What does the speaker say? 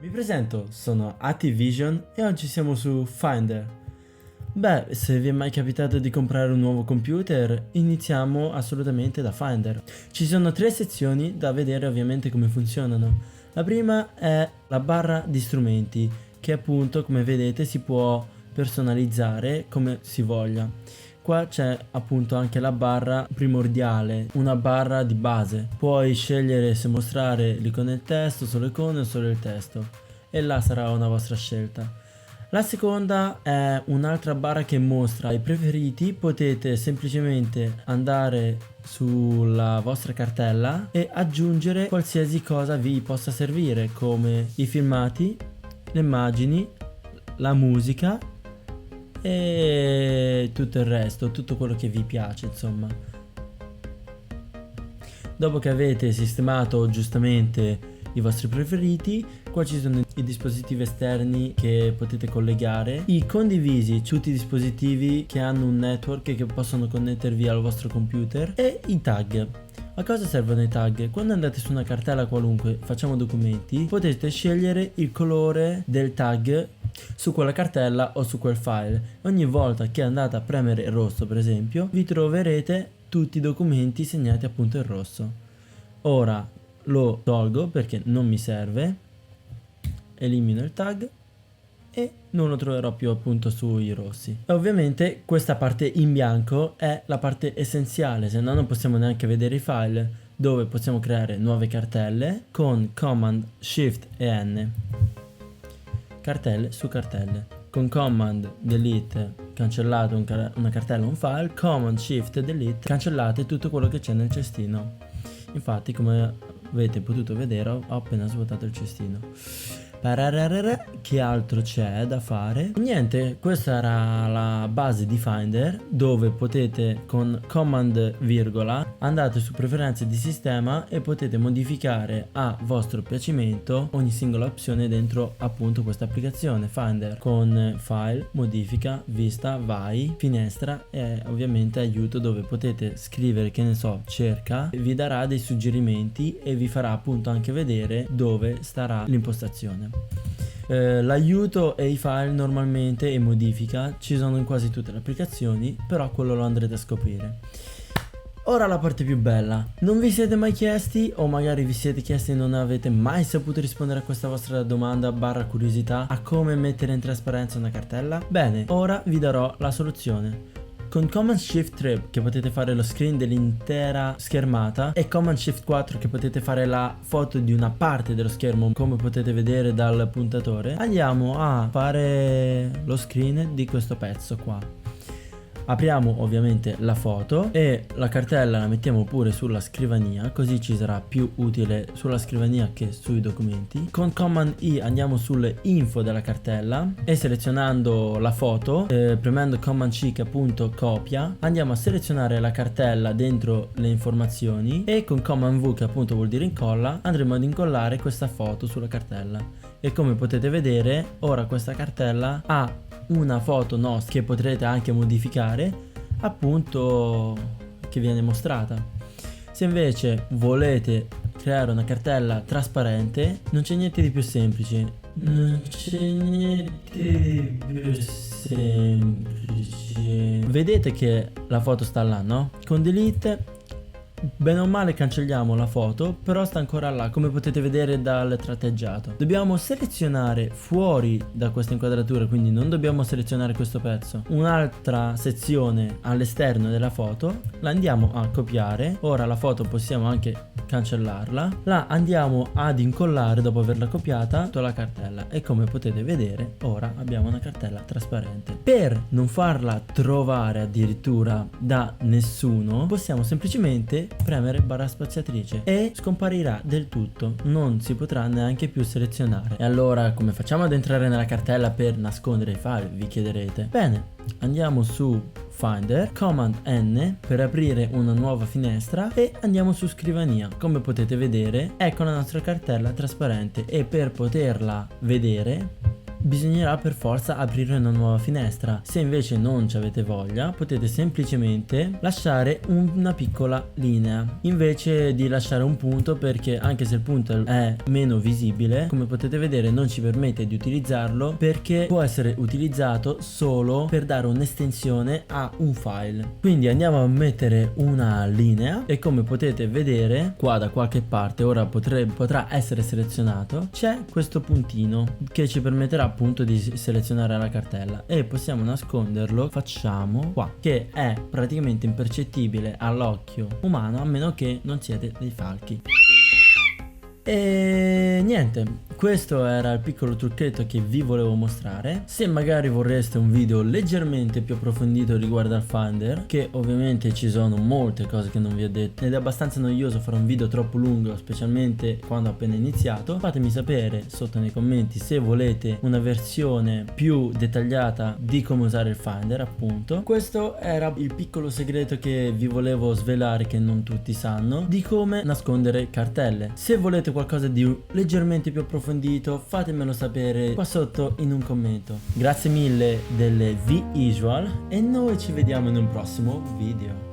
Mi presento, sono Attivision e oggi siamo su Finder. Beh, se vi è mai capitato di comprare un nuovo computer, iniziamo assolutamente da Finder. Ci sono 3 sezioni da vedere ovviamente come funzionano. La prima è la barra di strumenti, che appunto come vedete si può personalizzare come si voglia. Qua c'è appunto anche la barra primordiale, una barra di base. Puoi scegliere se mostrare l'icona del testo, solo icone o solo il testo, e là sarà una vostra scelta. La seconda è un'altra barra che mostra i preferiti. Potete semplicemente andare sulla vostra cartella e aggiungere qualsiasi cosa vi possa servire, come i filmati, le immagini, la musica e tutto il resto, tutto quello che vi piace, insomma. Dopo che avete sistemato giustamente i vostri preferiti, qua ci sono i dispositivi esterni che potete collegare, i condivisi, tutti i dispositivi che hanno un network e che possono connettervi al vostro computer, e i tag. A cosa servono i tag? Quando andate su una cartella qualunque, facciamo documenti, potete scegliere il colore del tag su quella cartella o su quel file. Ogni volta che andate a premere il rosso, per esempio, vi troverete tutti i documenti segnati appunto in rosso. Ora lo tolgo perché non mi serve, elimino il tag e non lo troverò più appunto sui rossi. E ovviamente questa parte in bianco è la parte essenziale, se no non possiamo neanche vedere i file, dove possiamo creare nuove cartelle con Command Shift e N. Cartelle su cartelle. Con Command Delete cancellate una cartella o un file, Command Shift e Delete cancellate tutto quello che c'è nel cestino. Infatti, come avete potuto vedere, ho appena svuotato il cestino. Che altro c'è da fare? Niente, questa era la base di Finder, dove potete con Command virgola andate su preferenze di sistema e potete modificare a vostro piacimento ogni singola opzione dentro appunto questa applicazione Finder, con file, modifica, vista, vai, finestra e ovviamente aiuto, dove potete scrivere, che ne so, cerca, vi darà dei suggerimenti e vi farà appunto anche vedere dove starà l'impostazione. L'aiuto e i file normalmente e modifica ci sono in quasi tutte le applicazioni, però quello lo andrete a scoprire. Ora la parte più bella. Non vi siete mai chiesti, o magari vi siete chiesti e non avete mai saputo rispondere a questa vostra domanda barra curiosità, a come mettere in trasparenza una cartella? Bene, ora vi darò la soluzione. Con Command Shift 3 che potete fare lo screen dell'intera schermata e Command Shift 4 che potete fare la foto di una parte dello schermo, come potete vedere dal puntatore, andiamo a fare lo screen di questo pezzo qua. Apriamo ovviamente la foto e la cartella la mettiamo pure sulla scrivania, così ci sarà più utile sulla scrivania che sui documenti. Con Command I andiamo sulle info della cartella e selezionando la foto, premendo Command C che appunto copia, andiamo a selezionare la cartella dentro le informazioni e con Command V che appunto vuol dire incolla, andremo ad incollare questa foto sulla cartella. E come potete vedere, ora questa cartella ha una foto nostra che potrete anche modificare, appunto, che viene mostrata. Se invece volete creare una cartella trasparente, non c'è niente di più semplice. Vedete che la foto sta là, no? Con delete bene o male cancelliamo la foto, però sta ancora là, come potete vedere dal tratteggiato. Dobbiamo selezionare fuori da questa inquadratura, quindi non dobbiamo selezionare questo pezzo, un'altra sezione all'esterno della foto, la andiamo a copiare. Ora la foto possiamo anche cancellarla, la andiamo ad incollare dopo averla copiata sulla cartella e come potete vedere ora abbiamo una cartella trasparente. Per non farla trovare addirittura da nessuno, possiamo semplicemente premere barra spaziatrice e scomparirà del tutto, non si potrà neanche più selezionare. E allora come facciamo ad entrare nella cartella per nascondere i file, vi chiederete? Bene, andiamo su Finder, Command N per aprire una nuova finestra e andiamo su scrivania. Come potete vedere ecco la nostra cartella trasparente e per poterla vedere bisognerà per forza aprire una nuova finestra. Se invece non ci avete voglia, potete semplicemente lasciare una piccola linea invece di lasciare un punto, perché anche se il punto è meno visibile, come potete vedere non ci permette di utilizzarlo, perché può essere utilizzato solo per dare un'estensione a un file. Quindi andiamo a mettere una linea e come potete vedere qua da qualche parte, ora potrà essere selezionato, c'è questo puntino che ci permetterà appunto di selezionare la cartella e possiamo nasconderlo, facciamo qua, che è praticamente impercettibile all'occhio umano a meno che non siete dei falchi. E niente, questo era il piccolo trucchetto che vi volevo mostrare. Se magari vorreste un video leggermente più approfondito riguardo al Finder, che ovviamente ci sono molte cose che non vi ho detto ed è abbastanza noioso fare un video troppo lungo, specialmente quando ho appena iniziato, fatemi sapere sotto nei commenti se volete una versione più dettagliata di come usare il Finder, appunto. Questo era il piccolo segreto che vi volevo svelare, che non tutti sanno, di come nascondere cartelle. Se volete qualcosa di leggermente più approfondito, fatemelo sapere qua sotto in un commento. Grazie mille delle visual e noi ci vediamo in un prossimo video.